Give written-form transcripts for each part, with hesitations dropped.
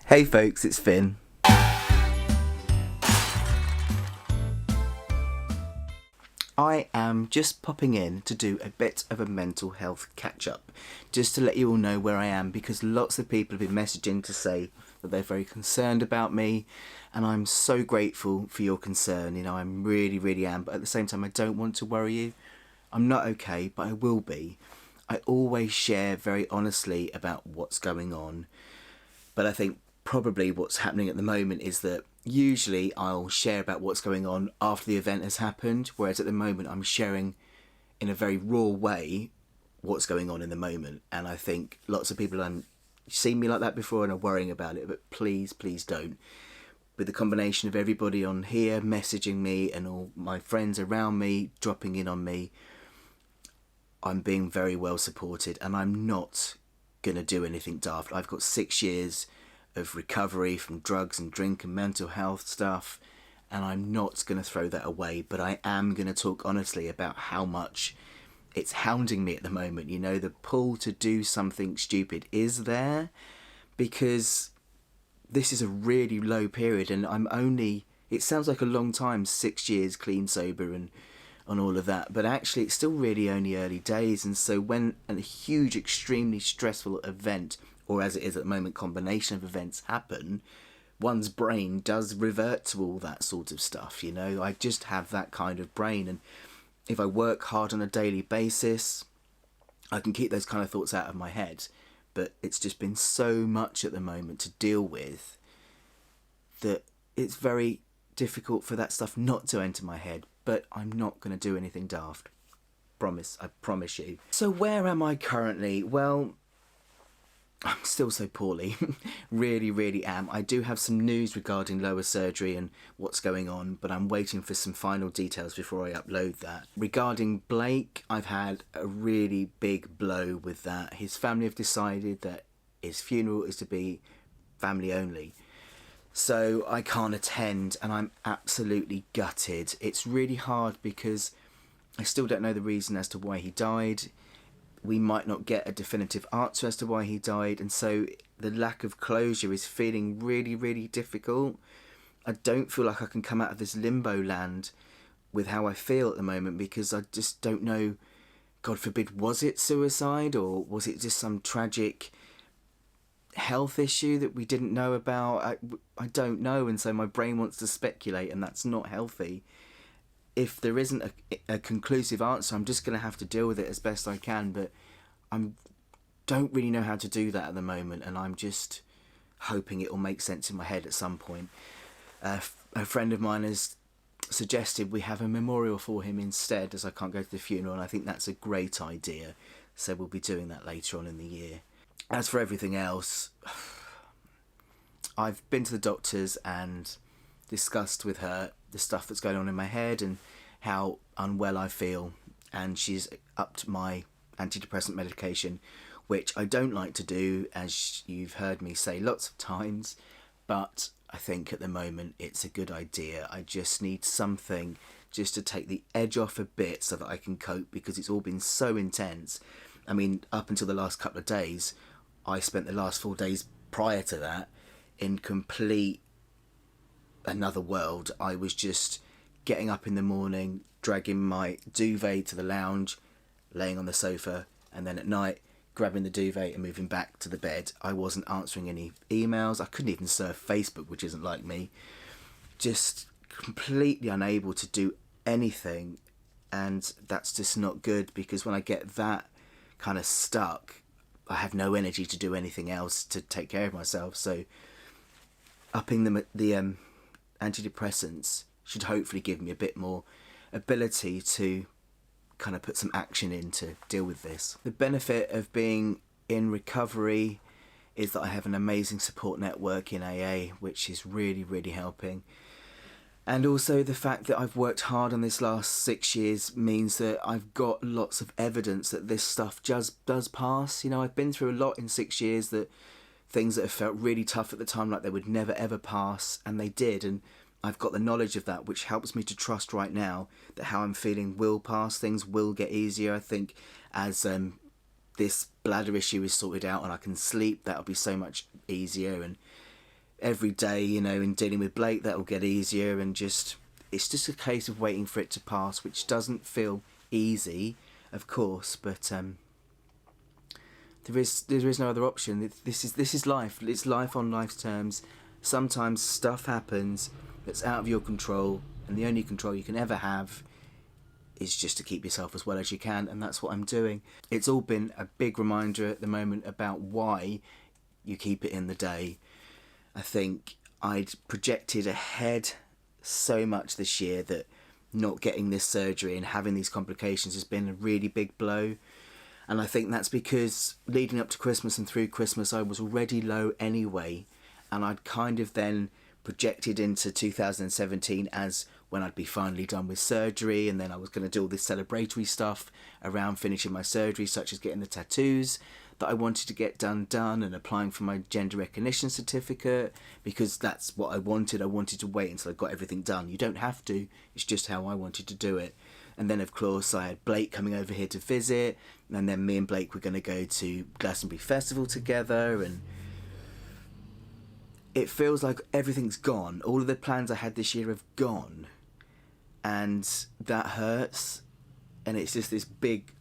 Hey folks, it's Finn. I am just popping in to do a bit of a mental health catch-up, just to let you all know where I am, because lots of people have been messaging to say that they're very concerned about me, and I'm so grateful for your concern. You know, I'm really am, but at the same time I don't want to worry you. I'm not okay, but I will be. I always share very honestly about what's going on, but I think probably what's happening at the moment is that usually I'll share about what's going on after the event has happened, whereas at the moment I'm sharing in a very raw way what's going on in the moment. And I think lots of people have seen me like that before and are worrying about it, but please don't. With the combination of everybody on here messaging me and all my friends around me dropping in on me, I'm being very well supported, and I'm not going to do anything daft. I've got 6 years of recovery from drugs and drink and mental health stuff, and I'm not going to throw that away, but I am going to talk honestly about how much it's hounding me at the moment. You know, the pull to do something stupid is there, because this is a really low period, and it sounds like a long time, 6 years clean, sober and all of that, but actually it's still really only early days. And so when a huge, extremely stressful event, or as it is at the moment, combination of events happen, one's brain does revert to all that sort of stuff. You know, I just have that kind of brain, and if I work hard on a daily basis, I can keep those kind of thoughts out of my head. But it's just been so much at the moment to deal with that it's very difficult for that stuff not to enter my head. But I'm not going to do anything daft. I promise you. So where am I currently? Well, I'm still so poorly. really am. I do have some news regarding lower surgery and what's going on, but I'm waiting for some final details before I upload that. Regarding Blake, I've had a really big blow with that. His family have decided that his funeral is to be family only. So I can't attend, and I'm absolutely gutted. It's really hard because I still don't know the reason as to why he died. We might not get a definitive answer as to why he died, and so the lack of closure is feeling really difficult. I don't feel like I can come out of this limbo land with how I feel at the moment, because I just don't know, God forbid, was it suicide or was it just some tragic health issue that we didn't know about? I don't know, and so my brain wants to speculate, and that's not healthy. If there isn't a conclusive answer, I'm just going to have to deal with it as best I can, but I don't really know how to do that at the moment, and I'm just hoping it will make sense in my head at some point. A friend of mine has suggested we have a memorial for him instead, as I can't go to the funeral, and I think that's a great idea, so we'll be doing that later on in the year. As for everything else, I've been to the doctors and discussed with her the stuff that's going on in my head and how unwell I feel, and she's upped my antidepressant medication, which I don't like to do, as you've heard me say lots of times, but I think at the moment it's a good idea. I just need something just to take the edge off a bit so that I can cope, because it's all been so intense. I mean, up until the last couple of days, I spent the last 4 days prior to that in complete another world. I was just getting up in the morning, dragging my duvet to the lounge, laying on the sofa, and then at night grabbing the duvet and moving back to the bed. I wasn't answering any emails. I couldn't even surf Facebook, which isn't like me. Just completely unable to do anything, and that's just not good, because when I get that kind of stuck, I have no energy to do anything else to take care of myself. So upping the antidepressants should hopefully give me a bit more ability to kind of put some action in to deal with this. The benefit of being in recovery is that I have an amazing support network in AA, which is really helping. And also the fact that I've worked hard on this last 6 years means that I've got lots of evidence that this stuff just does pass. You know, I've been through a lot in 6 years, that things that have felt really tough at the time, like they would never ever pass, and they did. And I've got the knowledge of that, which helps me to trust right now that how I'm feeling will pass. Things will get easier. I think as this bladder issue is sorted out and I can sleep, that'll be so much easier. And every day, you know, in dealing with Blake, that will get easier, and it's just a case of waiting for it to pass, which doesn't feel easy, of course, but there is no other option. This is life. It's life on life's terms. Sometimes stuff happens that's out of your control, and the only control you can ever have is just to keep yourself as well as you can, and that's what I'm doing. It's all been a big reminder at the moment about why you keep it in the day. I think I'd projected ahead so much this year that not getting this surgery and having these complications has been a really big blow. And I think that's because leading up to Christmas and through Christmas I was already low anyway, and I'd kind of then projected into 2017 as when I'd be finally done with surgery, and then I was going to do all this celebratory stuff around finishing my surgery, such as getting the tattoos that I wanted to get done and applying for my gender recognition certificate, because that's what I wanted. I wanted to wait until I got everything done. You don't have to, it's just how I wanted to do it. And then of course I had Blake coming over here to visit, and then me and Blake were going to go to Glastonbury Festival together, and it feels like everything's gone. All of the plans I had this year have gone, and that hurts, and it's just this big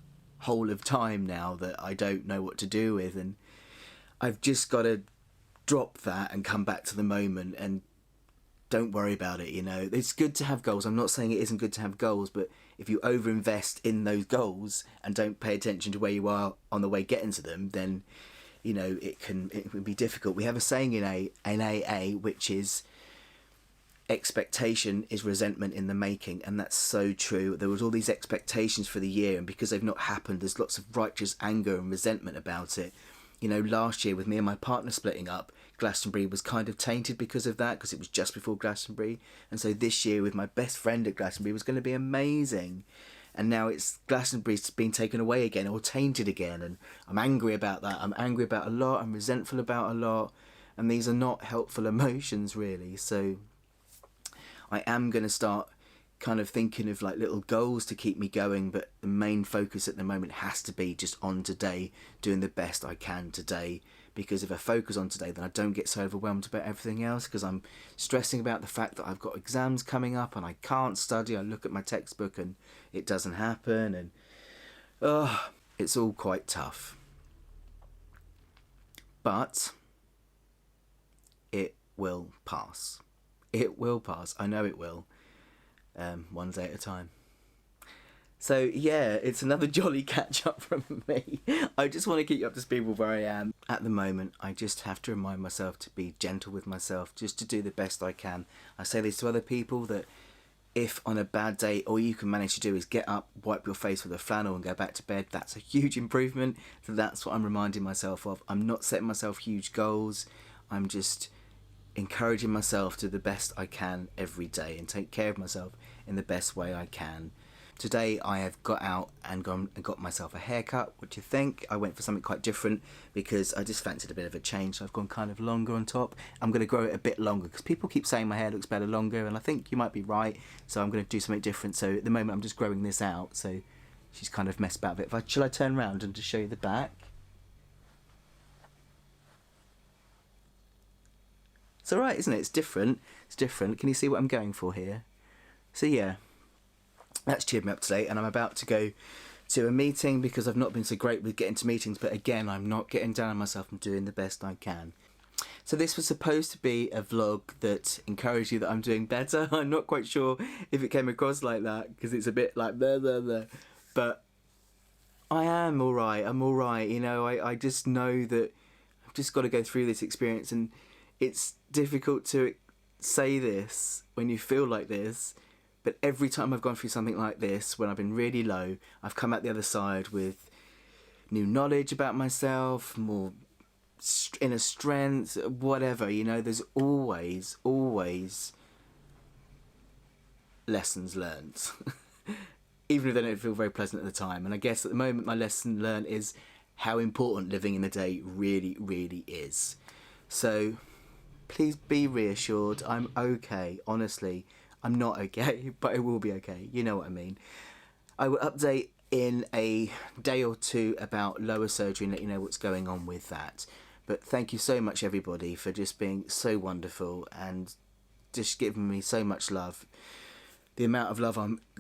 hole of time now that I don't know what to do with, and I've just got to drop that and come back to the moment and don't worry about it. You know, it's good to have goals. I'm not saying it isn't good to have goals, but if you overinvest in those goals and don't pay attention to where you are on the way getting to them, then you know it can be difficult. We have a saying in AA, which is expectation is resentment in the making, and that's so true. There was all these expectations for the year, and because they've not happened, there's lots of righteous anger and resentment about it. You know, last year with me and my partner splitting up, Glastonbury was kind of tainted because of that, because it was just before Glastonbury, and so this year with my best friend at Glastonbury was going to be amazing, and now it's Glastonbury's been taken away again or tainted again, and I'm angry about that. I'm angry about a lot, I'm resentful about a lot, and these are not helpful emotions really. So I am going to start kind of thinking of like little goals to keep me going, but the main focus at the moment has to be just on today, doing the best I can today, because if I focus on today then I don't get so overwhelmed about everything else, because I'm stressing about the fact that I've got exams coming up and I can't study. I look at my textbook and it doesn't happen, and it's all quite tough, but it will pass. It will pass. I know it will. One day at a time. So yeah, it's another jolly catch up from me. I just want to keep you up to speed with where I am. At the moment, I just have to remind myself to be gentle with myself, just to do the best I can. I say this to other people, that if on a bad day all you can manage to do is get up, wipe your face with a flannel and go back to bed, that's a huge improvement. So that's what I'm reminding myself of. I'm not setting myself huge goals. I'm just encouraging myself to do the best I can every day and take care of myself in the best way I can. Today I have got out and gone and got myself a haircut. What do you think? I went for something quite different because I just fancied a bit of a change, so I've gone kind of longer on top. I'm going to grow it a bit longer because people keep saying my hair looks better longer, and I think you might be right, so I'm going to do something different. So at the moment I'm just growing this out, so she's kind of messed about a bit. Shall I turn around and just show you the back? It's alright, isn't it? It's different. It's different. Can you see what I'm going for here? So yeah, that's cheered me up today, and I'm about to go to a meeting because I've not been so great with getting to meetings, but again, I'm not getting down on myself. I'm doing the best I can. So this was supposed to be a vlog that encouraged you that I'm doing better. I'm not quite sure if it came across like that because it's a bit like blah, blah, blah. But I am alright. I'm alright. You know, I just know that I've just got to go through this experience, and it's difficult to say this when you feel like this, but every time I've gone through something like this, when I've been really low, I've come out the other side with new knowledge about myself, more inner strength, whatever, you know. There's always lessons learned, even if they don't feel very pleasant at the time. And I guess at the moment my lesson learned is how important living in the day really, really is. So please be reassured, I'm okay. Honestly, I'm not okay, but I will be okay. You know what I mean. I will update in a day or two about lower surgery and let you know what's going on with that. But thank you so much, everybody, for just being so wonderful and just giving me so much love. The amount of love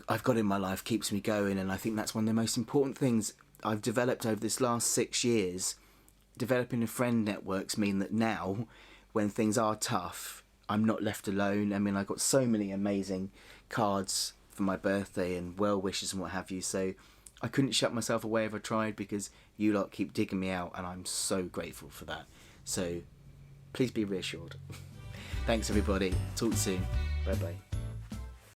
I've got in my life keeps me going, and I think that's one of the most important things I've developed over this last 6 years. Developing a friend networks mean that now, when things are tough, I'm not left alone. I mean, I got so many amazing cards for my birthday and well wishes and what have you, so I couldn't shut myself away if I tried, because you lot keep digging me out, and I'm so grateful for that. So please be reassured. Thanks, everybody. Talk soon. Bye bye.